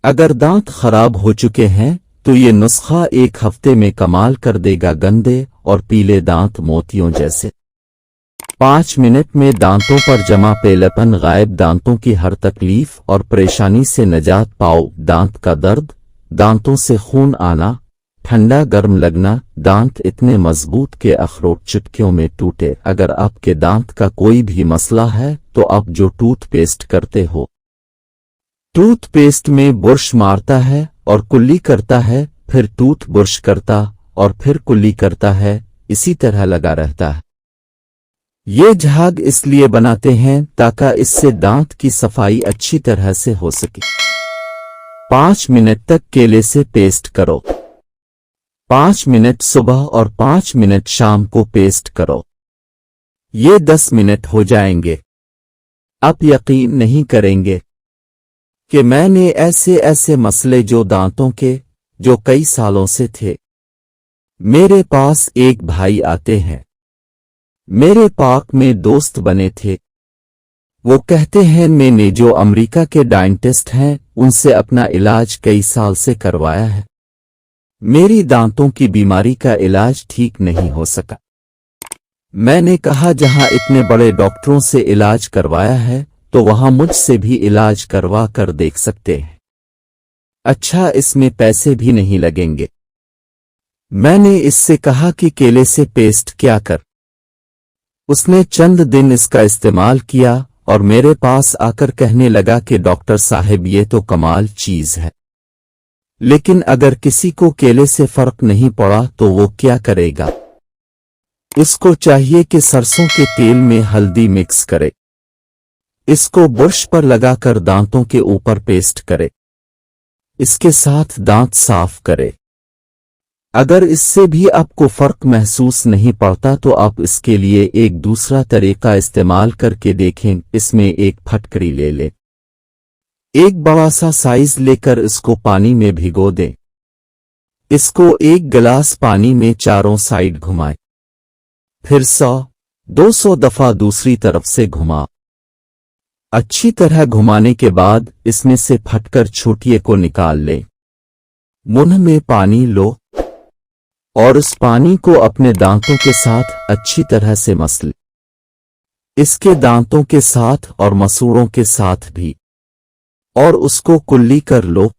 अगर दांत खराब हो चुके हैं तो ये नुस्खा 1 हफ्ते में कमाल कर देगा। गंदे और पीले दांत मोतियों जैसे। 5 मिनट में दांतों पर जमा पीलापन गायब, दांतों की हर तकलीफ और परेशानी से निजात पाओ। दांत का दर्द, दांतों से खून आना, ठंडा गर्म लगना, दांत इतने मजबूत के अखरोट चुटकियों में टूटे। अगर आपके दांत का कोई भी मसला है तो आप जो टूथपेस्ट करते हो, टूथपेस्ट में बुरश मारता है और कुल्ली करता है, फिर टूथ बुरश करता और फिर कुल्ली करता है, इसी तरह लगा रहता है। ये झाग इसलिए बनाते हैं ताकि इससे दांत की सफाई अच्छी तरह से हो सके। 5 मिनट तक केले से पेस्ट करो। 5 मिनट सुबह और 5 मिनट शाम को पेस्ट करो। ये 10 मिनट हो जाएंगे। आप यकीन नहीं करेंगे कि मैंने ऐसे मसले जो दांतों के, जो कई सालों से थे। मेरे पास एक भाई आते हैं, मेरे पाक में दोस्त बने थे। वो कहते हैं मैंने जो अमेरिका के डेंटिस्ट हैं उनसे अपना इलाज कई साल से करवाया है, मेरी दांतों की बीमारी का इलाज ठीक नहीं हो सका। मैंने कहा जहां इतने बड़े डॉक्टरों से इलाज करवाया है तो वहां मुझसे भी इलाज करवा कर देख सकते हैं। अच्छा, इसमें पैसे भी नहीं लगेंगे। मैंने इससे कहा कि केले से पेस्ट क्या कर। उसने चंद दिन इसका इस्तेमाल किया और मेरे पास आकर कहने लगा कि डॉक्टर साहब ये तो कमाल चीज है, लेकिन अगर किसी को केले से फर्क नहीं पड़ा तो वो क्या करेगा। इसको चाहिए कि सरसों के तेल में हल्दी मिक्स करे, इसको बुरश पर लगाकर दांतों के ऊपर पेस्ट करे, इसके साथ दांत साफ करे। अगर इससे भी आपको फर्क महसूस नहीं पड़ता तो आप इसके लिए एक दूसरा तरीका इस्तेमाल करके देखें। इसमें एक फटकरी ले लें, एक बड़ा सा साइज लेकर इसको पानी में भिगो दें। इसको 1 गिलास पानी में चारों साइड घुमाएं, फिर 100-200 दफा दूसरी तरफ से घुमा। अच्छी तरह घुमाने के बाद इसमें से फटकर छोटिए को निकाल लें। मुंह में पानी लो और इस पानी को अपने दांतों के साथ अच्छी तरह से मस लें, इसके दांतों के साथ और मसूड़ों के साथ भी, और उसको कुल्ली कर लो।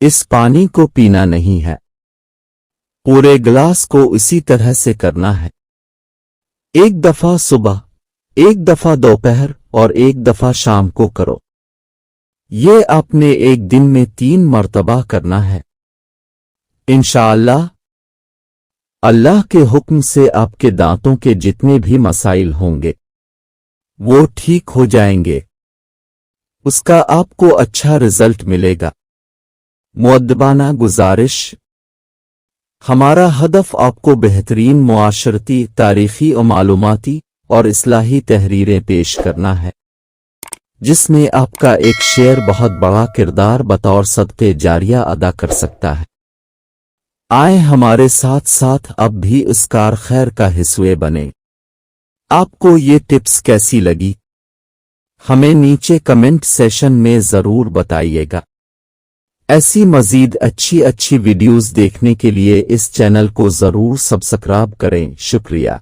इस पानी को पीना नहीं है, पूरे गिलास को इसी तरह से करना है। 1 दफा सुबह, 1 दफा दोपहर और 1 दफा शाम को करो। ये आपने एक दिन में 3 मर्तबा करना है। इंशाअल्लाह अल्लाह के हुक्म से आपके दांतों के जितने भी मसाइल होंगे वो ठीक हो जाएंगे, उसका आपको अच्छा रिजल्ट मिलेगा। मुअद्दबाना गुजारिश, हमारा हदफ आपको बेहतरीन मुआशरती, तारीखी और मालूमाती और इस्लाही तहरीरें पेश करना है, जिसमें आपका एक शेयर बहुत बड़ा किरदार बतौर सदक़े जारिया अदा कर सकता है। आए हमारे साथ साथ अब भी इस कार खैर का हिस्से बने। आपको ये टिप्स कैसी लगी हमें नीचे कमेंट सेशन में ज़रूर बताइएगा। ऐसी मज़ीद अच्छी वीडियोज़ देखने के लिए इस चैनल को ज़रूर सब्सक्राइब करें। शुक्रिया।